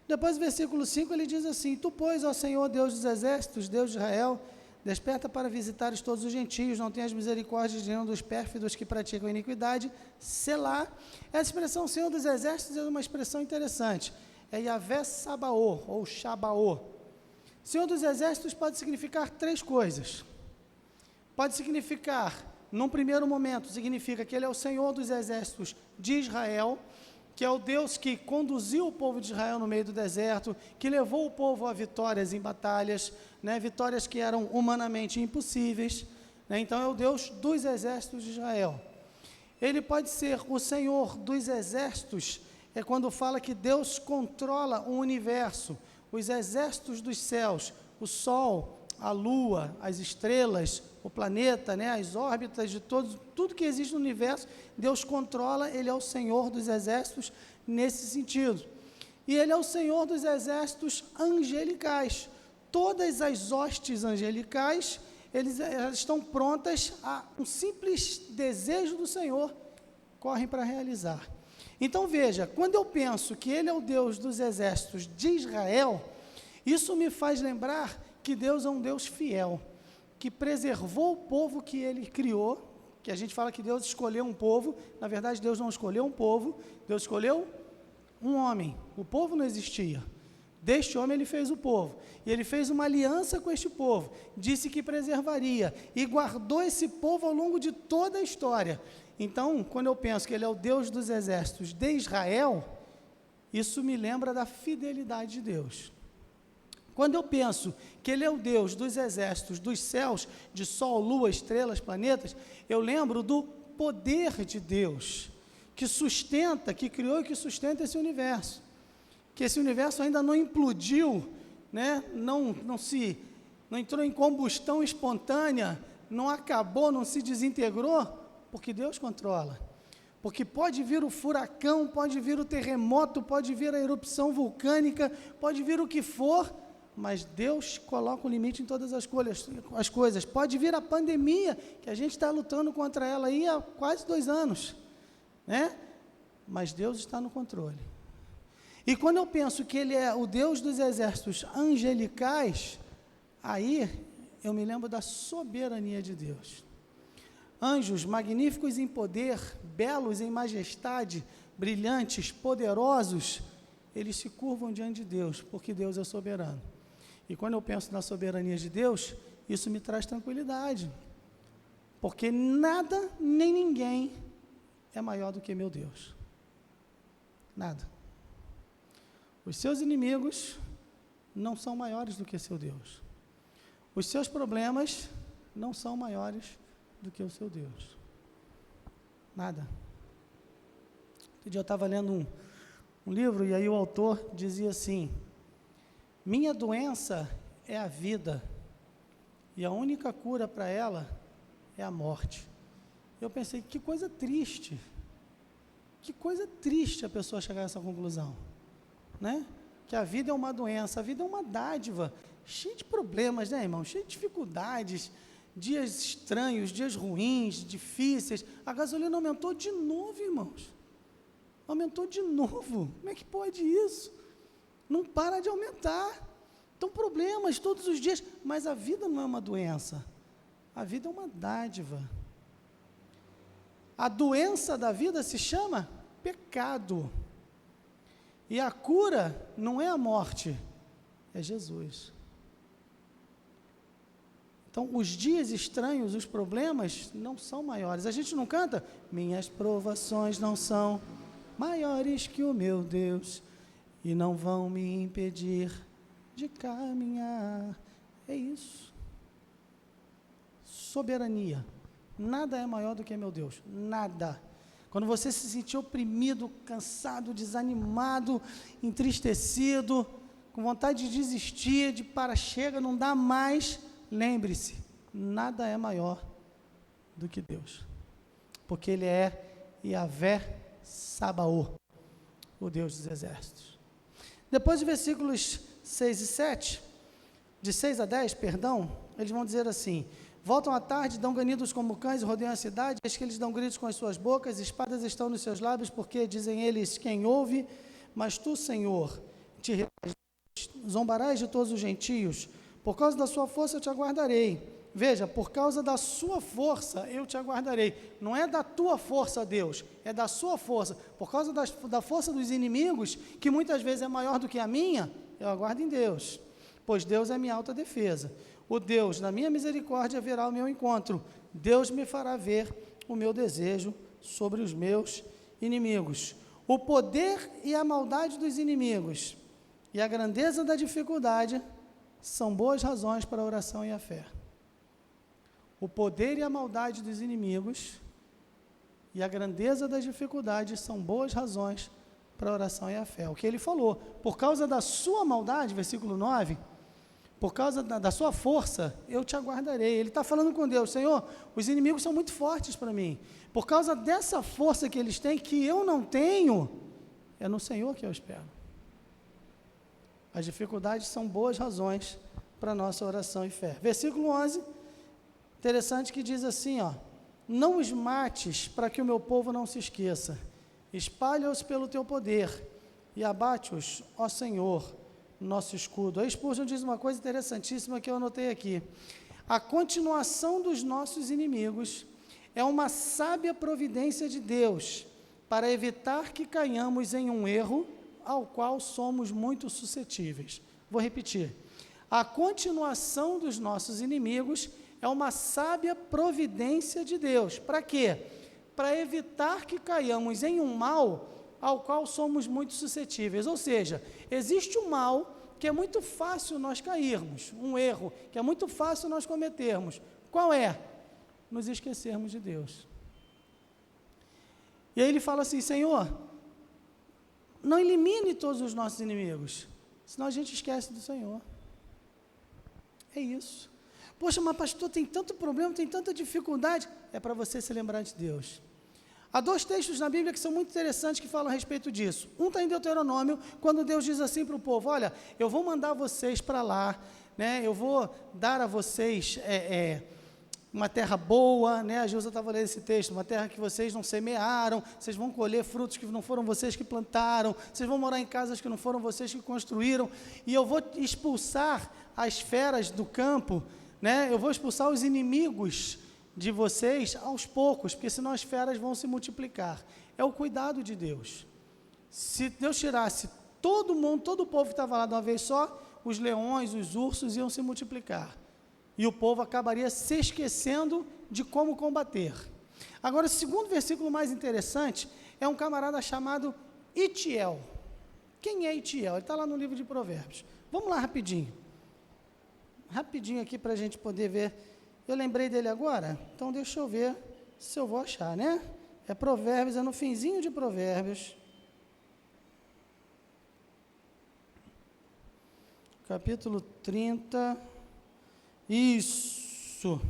Depois, no versículo 5, ele diz assim, tu, pois, ó Senhor, Deus dos exércitos, Deus de Israel, desperta para visitares todos os gentios, não tenhas misericórdia de nenhum dos pérfidos que praticam iniquidade, selá. Essa expressão, Senhor dos exércitos, é uma expressão interessante. É Yahvé Sabaô, ou Shabaô. Senhor dos exércitos pode significar três coisas. Pode significar, num primeiro momento, significa que ele é o Senhor dos exércitos de Israel, que é o Deus que conduziu o povo de Israel no meio do deserto, que levou o povo a vitórias em batalhas, né, vitórias que eram humanamente impossíveis, né, então é o Deus dos exércitos de Israel. Ele pode ser o Senhor dos exércitos, é quando fala que Deus controla o universo, os exércitos dos céus, o sol, a lua, as estrelas, o planeta, né, as órbitas de tudo que existe no universo, Deus controla, ele é o Senhor dos exércitos nesse sentido. E ele é o Senhor dos exércitos angelicais. Todas as hostes angelicais, elas estão prontas a um simples desejo do Senhor, correm para realizar. Então veja, quando eu penso que ele é o Deus dos exércitos de Israel, isso me faz lembrar que Deus é um Deus fiel, que preservou o povo que ele criou, que a gente fala que Deus escolheu um povo, na verdade Deus não escolheu um povo, Deus escolheu um homem, o povo não existia. Deste homem ele fez o povo, e ele fez uma aliança com este povo, disse que preservaria, e guardou esse povo ao longo de toda a história. Então, quando eu penso que ele é o Deus dos exércitos de Israel, isso me lembra da fidelidade de Deus. Quando eu penso que ele é o Deus dos exércitos, dos céus, de sol, lua, estrelas, planetas, eu lembro do poder de Deus, que sustenta, que criou e que sustenta esse universo. Que esse universo ainda não implodiu, né? não entrou em combustão espontânea, não acabou, não se desintegrou, porque Deus controla. Porque pode vir o furacão, pode vir o terremoto, pode vir a erupção vulcânica, pode vir o que for, mas Deus coloca um limite em todas as coisas. Pode vir a pandemia, que a gente está lutando contra ela aí há quase 2 anos, né? Mas Deus está no controle. E quando eu penso que ele é o Deus dos exércitos angelicais, aí eu me lembro da soberania de Deus. Anjos magníficos em poder, belos em majestade, brilhantes, poderosos, eles se curvam diante de Deus, porque Deus é soberano. E quando eu penso na soberania de Deus, isso me traz tranquilidade, porque nada nem ninguém é maior do que meu Deus. Nada. Os seus inimigos não são maiores do que seu Deus. Os seus problemas não são maiores do que o seu Deus. Nada. Outro dia eu estava lendo um livro, e aí o autor dizia assim: minha doença é a vida, e a única cura para ela é a morte. Eu pensei, que coisa triste a pessoa chegar a essa conclusão, né? Que a vida é uma doença, a vida é uma dádiva, cheia de problemas, né, irmão? Cheia de dificuldades, dias estranhos, dias ruins, difíceis. A gasolina aumentou de novo, irmãos. Aumentou de novo. Como é que pode isso? Não para de aumentar. Então, problemas todos os dias, mas a vida não é uma doença. A vida é uma dádiva. A doença da vida se chama pecado. E a cura não é a morte, é Jesus. Então, os dias estranhos, os problemas não são maiores. A gente não canta, minhas provações não são maiores que o meu Deus, e não vão me impedir de caminhar. É isso. Soberania. Nada é maior do que meu Deus. Nada. Quando você se sentir oprimido, cansado, desanimado, entristecido, com vontade de desistir, de chega, não dá mais, lembre-se, nada é maior do que Deus. Porque Ele é Yahvé Sabaô, o Deus dos exércitos. Depois de versículos 6 e 7, de 6 a 10, eles vão dizer assim: voltam à tarde, dão ganidos como cães e rodeiam a cidade, eis que eles dão gritos com as suas bocas, espadas estão nos seus lábios, porque, dizem eles, quem ouve, mas tu, Senhor, te zombarás de todos os gentios, por causa da sua força eu te aguardarei. Veja, por causa da sua força eu te aguardarei. Não é da tua força, Deus, é da sua força. Por causa da força dos inimigos, que muitas vezes é maior do que a minha, eu aguardo em Deus, pois Deus é minha alta defesa. O Deus, na minha misericórdia, verá o meu encontro. Deus me fará ver o meu desejo sobre os meus inimigos. O poder e a maldade dos inimigos e a grandeza da dificuldade são boas razões para a oração e a fé. O poder e a maldade dos inimigos e a grandeza das dificuldades são boas razões para a oração e a fé. O que ele falou, por causa da sua maldade, versículo 9, por causa da sua força, eu te aguardarei. Ele está falando com Deus, Senhor, os inimigos são muito fortes para mim. Por causa dessa força que eles têm, que eu não tenho, é no Senhor que eu espero. As dificuldades são boas razões para a nossa oração e fé. Versículo 11, interessante, que diz assim, ó: não os mates para que o meu povo não se esqueça. Espalha-os pelo teu poder e abate-os, ó Senhor, nosso escudo. A Spurgeon diz uma coisa interessantíssima que eu anotei aqui: a continuação dos nossos inimigos é uma sábia providência de Deus para evitar que caiamos em um erro ao qual somos muito suscetíveis. Vou repetir. A continuação dos nossos inimigos é uma sábia providência de Deus. Para quê? Para evitar que caiamos em um mal ao qual somos muito suscetíveis. Ou seja, existe um mal que é muito fácil nós cairmos, um erro que é muito fácil nós cometermos. Qual é? Nos esquecermos de Deus. E aí ele fala assim: Senhor, não elimine todos os nossos inimigos, senão a gente esquece do Senhor. É isso. Poxa, mas pastor, tem tanto problema, tem tanta dificuldade. É para você se lembrar de Deus. Há 2 textos na Bíblia que são muito interessantes que falam a respeito disso. Um está em Deuteronômio, quando Deus diz assim para o povo: olha, eu vou mandar vocês para lá, né? Eu vou dar a vocês uma terra boa, né? A Gilza estava lendo esse texto, uma terra que vocês não semearam, vocês vão colher frutos que não foram vocês que plantaram, vocês vão morar em casas que não foram vocês que construíram, e eu vou expulsar as feras do campo, né? Eu vou expulsar os inimigos de vocês aos poucos, porque senão as feras vão se multiplicar. É o cuidado de Deus. Se Deus tirasse todo mundo, todo o povo que estava lá de uma vez só, os leões, os ursos iam se multiplicar. E o povo acabaria se esquecendo de como combater. Agora, o segundo versículo mais interessante é um camarada chamado Itiel. Quem é Itiel? Ele está lá no livro de Provérbios. Vamos lá rapidinho. Rapidinho aqui para a gente poder ver. Eu lembrei dele agora, então deixa eu ver se eu vou achar, né? É Provérbios, é no finzinho de Provérbios. Capítulo 30. Isso,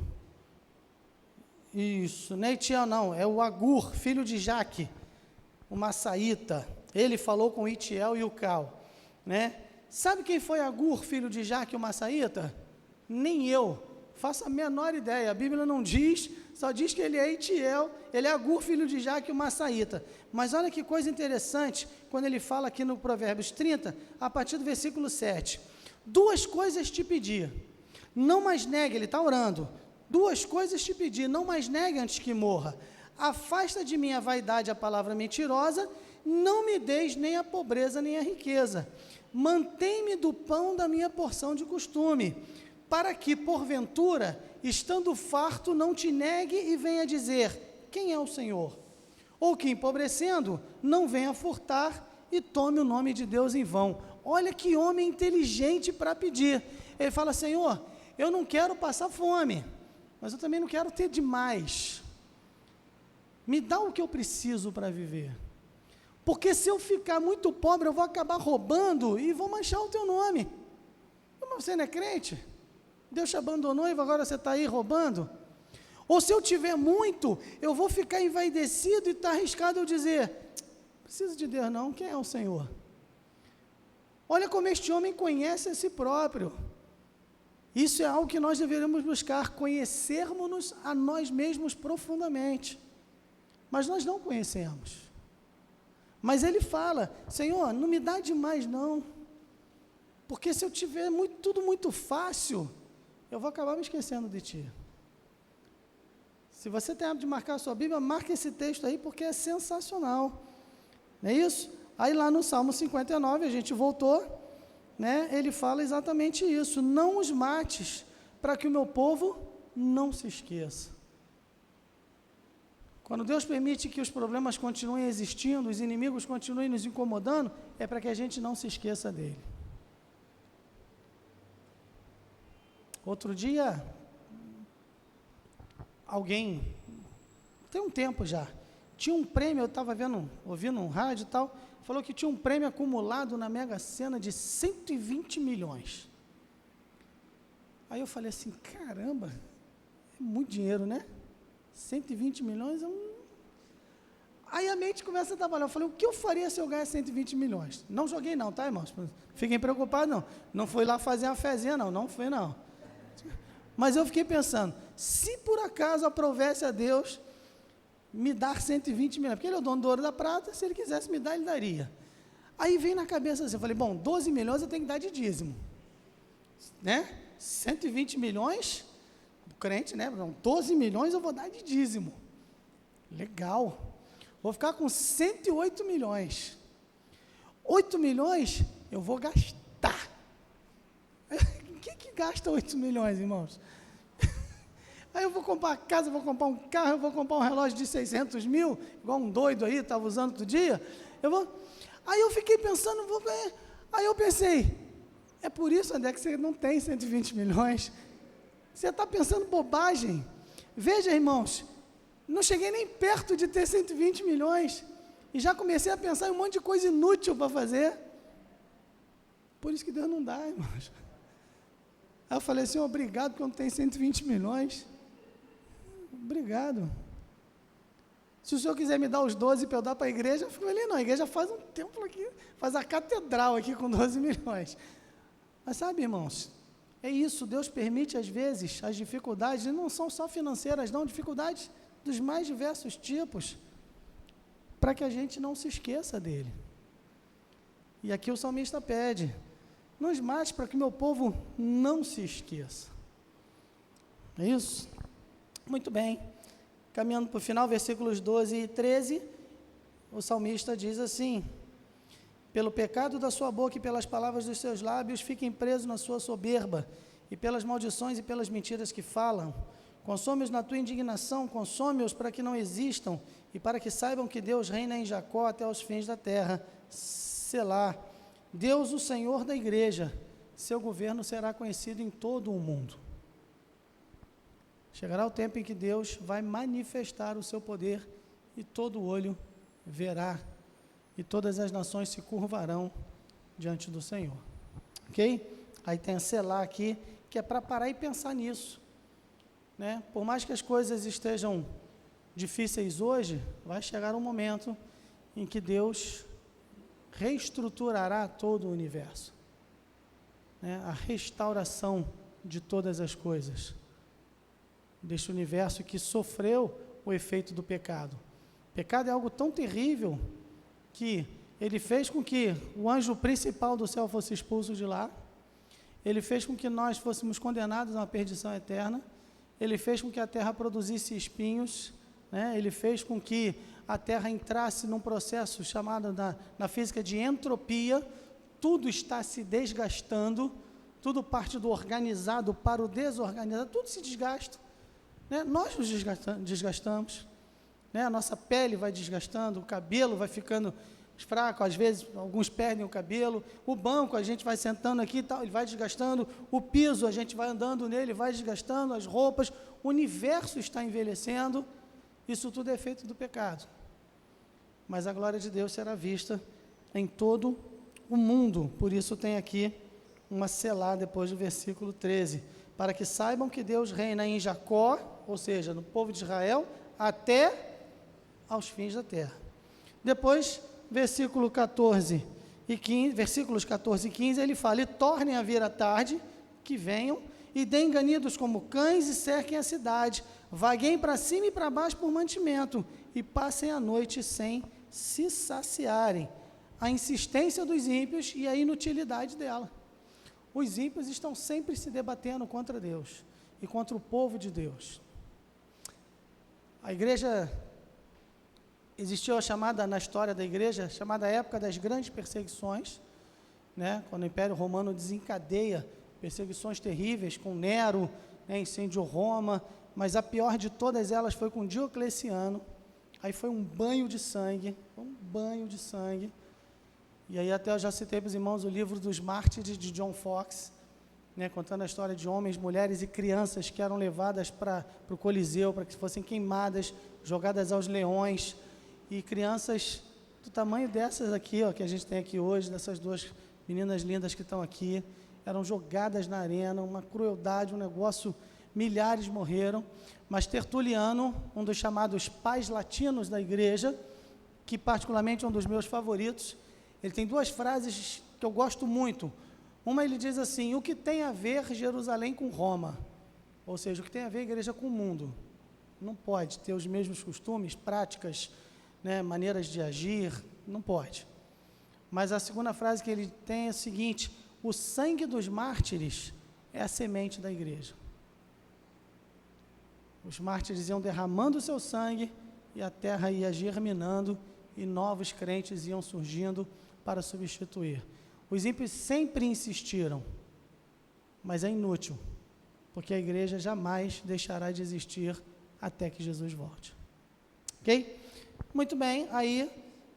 não é Itiel não, é o Agur, filho de Jaque, o Massaíta. Ele falou com Itiel e Ucal, né? Sabe quem foi Agur, filho de Jaque, o Massaíta? Nem eu, faço a menor ideia, a Bíblia não diz, só diz que ele é Itiel, ele é Agur, filho de Jaque, o Massaíta. Mas olha que coisa interessante, quando ele fala aqui no Provérbios 30, a partir do versículo 7, 2 coisas te pedi. Não mais negue, ele está orando, 2 coisas te pedi, não mais negue antes que morra. Afasta de mim a vaidade, a palavra mentirosa, não me deis nem a pobreza nem a riqueza. Mantém-me do pão da minha porção de costume, para que, porventura, estando farto, não te negue e venha dizer: quem é o Senhor? Ou que, empobrecendo, não venha furtar e tome o nome de Deus em vão. Olha que homem inteligente para pedir. Ele fala: Senhor, eu não quero passar fome, mas eu também não quero ter demais. Me dá o que eu preciso para viver. Porque se eu ficar muito pobre, eu vou acabar roubando e vou manchar o teu nome. Mas você não é crente? Deus te abandonou e agora você está aí roubando? Ou se eu tiver muito, eu vou ficar envaidecido e está arriscado eu dizer: preciso de Deus não, quem é o Senhor? Olha como este homem conhece a si próprio. Isso é algo que nós deveríamos buscar, conhecermos-nos a nós mesmos profundamente. Mas nós não conhecemos. Mas ele fala: Senhor, não me dá demais não, porque se eu tiver tudo muito fácil, eu vou acabar me esquecendo de Ti. Se você tem hábito de marcar a sua Bíblia, marque esse texto aí, porque é sensacional. Não é isso? Aí lá no Salmo 59, a gente voltou, né? Ele fala exatamente isso: não os mates, para que o meu povo não se esqueça. Quando Deus permite que os problemas continuem existindo, os inimigos continuem nos incomodando, é para que a gente não se esqueça dele. Outro dia, alguém, tem um tempo já, tinha um prêmio, eu estava ouvindo um rádio e tal, falou que tinha um prêmio acumulado na Mega Sena de 120 milhões. Aí eu falei assim: caramba, é muito dinheiro, né? 120 milhões é um... Aí a mente começa a trabalhar. Eu falei: o que eu faria se eu ganhar 120 milhões? Não joguei não, tá, irmãos? Fiquem preocupados não. Não fui lá fazer uma fezinha não fui não. Mas eu fiquei pensando, se por acaso aprovesse a Deus me dar 120 milhões, porque ele é o dono do ouro e da prata, se ele quisesse me dar, ele daria. Aí veio na cabeça assim, eu falei: bom, 12 milhões eu tenho que dar de dízimo, né? 120 milhões, o crente, né? 12 milhões eu vou dar de dízimo. Legal. Vou ficar com 108 milhões. 8 milhões eu vou gastar. Quem que gasta 8 milhões, irmãos? Aí eu vou comprar casa, vou comprar um carro, eu vou comprar um relógio de 600 mil, igual um doido aí, estava usando outro dia. Aí eu fiquei pensando, aí eu pensei, é por isso, André, que você não tem 120 milhões. Você está pensando bobagem. Veja, irmãos, não cheguei nem perto de ter 120 milhões. E já comecei a pensar em um monte de coisa inútil para fazer. Por isso que Deus não dá, irmãos. Aí eu falei assim, obrigado, porque eu não tenho 120 milhões. Obrigado. Se o senhor quiser me dar os 12 para eu dar para a igreja, eu fico ali, não, a igreja faz um templo aqui, faz a catedral aqui com 12 milhões. Mas sabe, irmãos, é isso, Deus permite às vezes as dificuldades, e não são só financeiras, não, dificuldades dos mais diversos tipos, para que a gente não se esqueça dele. E aqui o salmista pede, nos mate para que meu povo não se esqueça. É isso? Muito bem. Caminhando para o final, versículos 12 e 13, o salmista diz assim, pelo pecado da sua boca e pelas palavras dos seus lábios, fiquem presos na sua soberba, e pelas maldições e pelas mentiras que falam. Consome-os na tua indignação, consome-os para que não existam, e para que saibam que Deus reina em Jacó até os fins da terra. Selá. Deus, o Senhor da igreja, seu governo será conhecido em todo o mundo. Chegará o tempo em que Deus vai manifestar o seu poder, e todo olho verá, e todas as nações se curvarão diante do Senhor. Ok? Aí tem a Selá aqui, que é para parar e pensar nisso. Né? Por mais que as coisas estejam difíceis hoje, vai chegar um momento em que Deus reestruturará todo o universo. Né? A restauração de todas as coisas. Deste universo que sofreu o efeito do pecado. O pecado é algo tão terrível que ele fez com que o anjo principal do céu fosse expulso de lá, ele fez com que nós fôssemos condenados a uma perdição eterna, ele fez com que a terra produzisse espinhos, né? Ele fez com que a terra entrasse num processo chamado na física de entropia, tudo está se desgastando, tudo parte do organizado para o desorganizado, tudo se desgasta. Né? Nós nos desgastamos, né? A nossa pele vai desgastando, o cabelo vai ficando fraco, às vezes alguns perdem o cabelo, o banco a gente vai sentando aqui e tal, ele vai desgastando, o piso a gente vai andando nele, vai desgastando, as roupas, o universo está envelhecendo, isso tudo é efeito do pecado. Mas a glória de Deus será vista em todo o mundo, por isso tem aqui uma selá depois do versículo 13, para que saibam que Deus reina em Jacó, ou seja, no povo de Israel, até aos fins da terra. Depois, versículos 14 e 15, ele fala, e tornem a vir a tarde, que venham, e deem ganidos como cães e cerquem a cidade, vagueiem para cima e para baixo por mantimento, e passem a noite sem se saciarem. A insistência dos ímpios e a inutilidade dela. Os ímpios estão sempre se debatendo contra Deus e contra o povo de Deus. A igreja, existiu a chamada, na história da igreja, chamada época das grandes perseguições, né? Quando o Império Romano desencadeia perseguições terríveis, com Nero, né? Incendiou Roma, mas a pior de todas elas foi com Diocleciano. Aí foi um banho de sangue, e aí até eu já citei para os irmãos o livro dos Mártires de John Foxe, né, contando a história de homens, mulheres e crianças que eram levadas para o Coliseu, para que fossem queimadas, jogadas aos leões, e crianças do tamanho dessas aqui, ó, que a gente tem aqui hoje, dessas duas meninas lindas que estão aqui, eram jogadas na arena, uma crueldade, um negócio, milhares morreram, mas Tertuliano, um dos chamados pais latinos da igreja, que particularmente é um dos meus favoritos, ele tem duas frases que eu gosto muito. Uma, ele diz assim, o que tem a ver Jerusalém com Roma? Ou seja, o que tem a ver a igreja com o mundo? Não pode ter os mesmos costumes, práticas, né, maneiras de agir, não pode. Mas a segunda frase que ele tem é a seguinte, o sangue dos mártires é a semente da igreja. Os mártires iam derramando o seu sangue, e a terra ia germinando e novos crentes iam surgindo para substituir. Os ímpios sempre insistiram, mas é inútil, porque a igreja jamais deixará de existir até que Jesus volte. Ok? Muito bem, aí,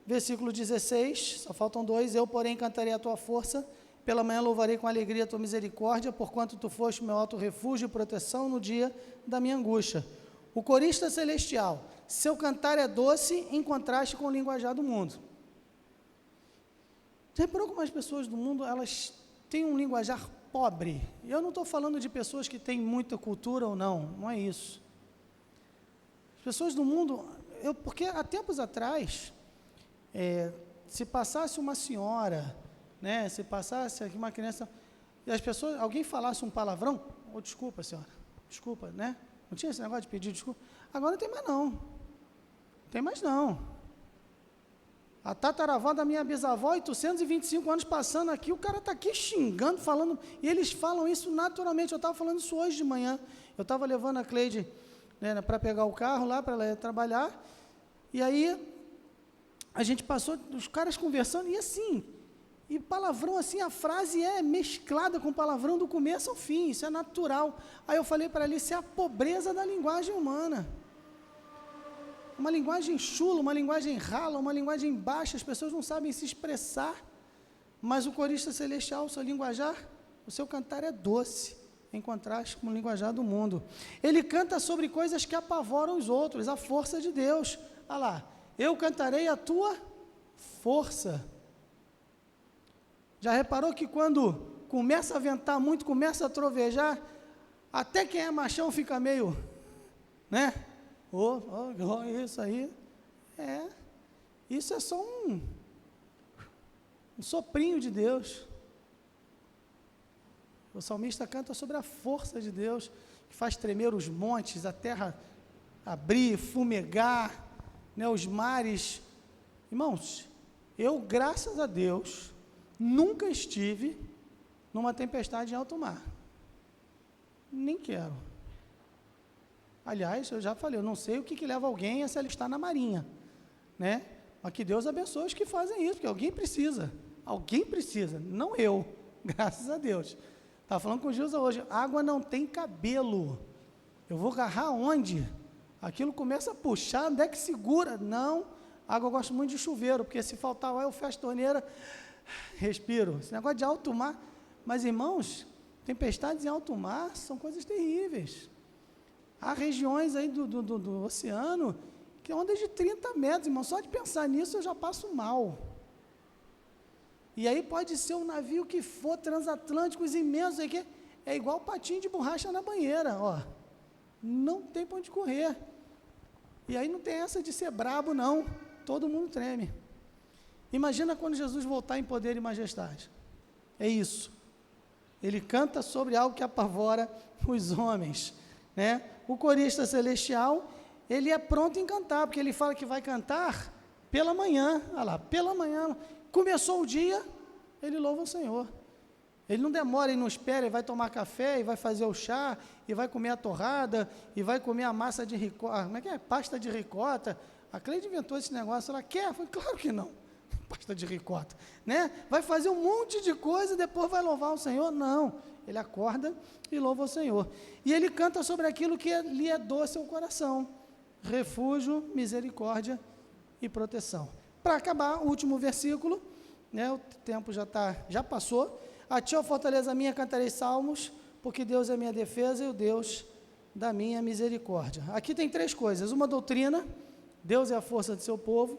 versículo 16, só faltam 2, eu, porém, cantarei a tua força, pela manhã louvarei com alegria a tua misericórdia, porquanto tu foste meu alto refúgio e proteção no dia da minha angústia. O corista celestial, seu cantar é doce em contraste com o linguajar do mundo. Você reparou como as pessoas do mundo, elas têm um linguajar pobre? Eu não estou falando de pessoas que têm muita cultura ou não, não é isso. As pessoas do mundo, porque há tempos atrás, se passasse uma senhora, né, se passasse aqui uma criança, e as pessoas, alguém falasse um palavrão, desculpa senhora, desculpa, né? Não tinha esse negócio de pedir desculpa. Agora não tem mais não. Não tem mais não. A tataravó da minha bisavó, 825 anos passando aqui, o cara está aqui xingando, falando, e eles falam isso naturalmente. Eu estava falando isso hoje de manhã. Eu estava levando a Cleide, né, para pegar o carro lá, para ela ir trabalhar, e aí a gente passou, os caras conversando, e assim, e palavrão assim, a frase é mesclada com palavrão do começo ao fim, isso é natural. Aí eu falei para ela, isso é a pobreza da linguagem humana. Uma linguagem chula, uma linguagem rala, uma linguagem baixa, as pessoas não sabem se expressar, mas o corista celestial, o seu linguajar, o seu cantar é doce, em contraste com o linguajar do mundo. Ele canta sobre coisas que apavoram os outros, a força de Deus. Olha lá, eu cantarei a tua força. Já reparou que quando começa a ventar muito, começa a trovejar, até quem é machão fica meio, né? Isso aí, isso é só um soprinho de Deus. O salmista canta sobre a força de Deus, que faz tremer os montes, a terra abrir, fumegar, né, os mares. Irmãos, eu, graças a Deus, nunca estive numa tempestade em alto mar. Nem quero. Aliás, eu já falei, eu não sei o que leva alguém a se alistar na marinha, né? Mas que Deus abençoe os que fazem isso, porque alguém precisa, não eu, graças a Deus. Estava falando com o Gilza hoje, água não tem cabelo, eu vou agarrar onde? Aquilo começa a puxar, onde é que segura? Não, água eu gosto muito de chuveiro, porque se faltar ar eu fecho a torneira, respiro. Esse negócio de alto mar, mas irmãos, tempestades em alto mar são coisas terríveis. Há regiões aí do oceano que é ondas de 30 metros, irmão. Só de pensar nisso eu já passo mal. E aí pode ser um navio que for, transatlânticos imensos, aí que é igual patinho de borracha na banheira, ó. Não tem para onde correr. E aí não tem essa de ser brabo, não. Todo mundo treme. Imagina quando Jesus voltar em poder e majestade. É isso. Ele canta sobre algo que apavora os homens, né? O corista celestial, ele é pronto em cantar, porque ele fala que vai cantar pela manhã. Olha lá, pela manhã, começou o dia, ele louva o Senhor. Ele não demora, ele não espera, ele vai tomar café, e vai fazer o chá, e vai comer a torrada, e vai comer a massa de ricota, como é que é? Pasta de ricota. A Cleide inventou esse negócio, ela quer? Eu falei, claro que não, pasta de ricota, né? Vai fazer um monte de coisa, e depois vai louvar o Senhor? Não, ele acorda e louva o Senhor. E ele canta sobre aquilo que lhe é doce ao coração, refúgio, misericórdia e proteção. Para acabar, o último versículo, né, o tempo já passou. A ti, ó fortaleza minha, cantarei salmos, porque Deus é minha defesa e o Deus da minha misericórdia. Aqui tem 3 coisas, uma doutrina, Deus é a força do seu povo,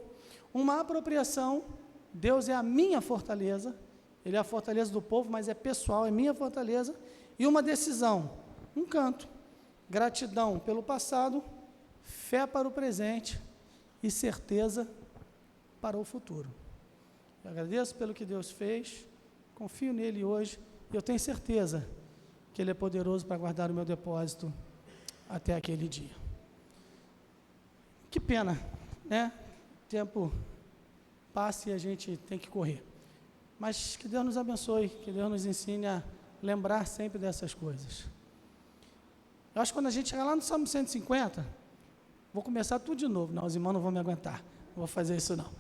uma apropriação, Deus é a minha fortaleza, Ele é a fortaleza do povo, mas é pessoal, é minha fortaleza, e uma decisão, um canto, gratidão pelo passado, fé para o presente e certeza para o futuro. Eu agradeço pelo que Deus fez, confio nele hoje, e eu tenho certeza que Ele é poderoso para guardar o meu depósito até aquele dia. Que pena, né? O tempo passa e a gente tem que correr. Mas que Deus nos abençoe, que Deus nos ensine a lembrar sempre dessas coisas. Eu acho que quando a gente chegar lá no Salmo 150, Vou começar tudo de novo. Não, os irmãos não vão me aguentar. Não vou fazer isso não.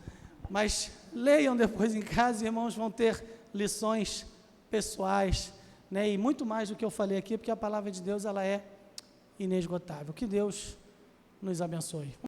Mas leiam depois em casa, irmãos, vão ter lições pessoais, né? E muito mais do que eu falei aqui, porque a palavra de Deus, ela é inesgotável. Que Deus nos abençoe.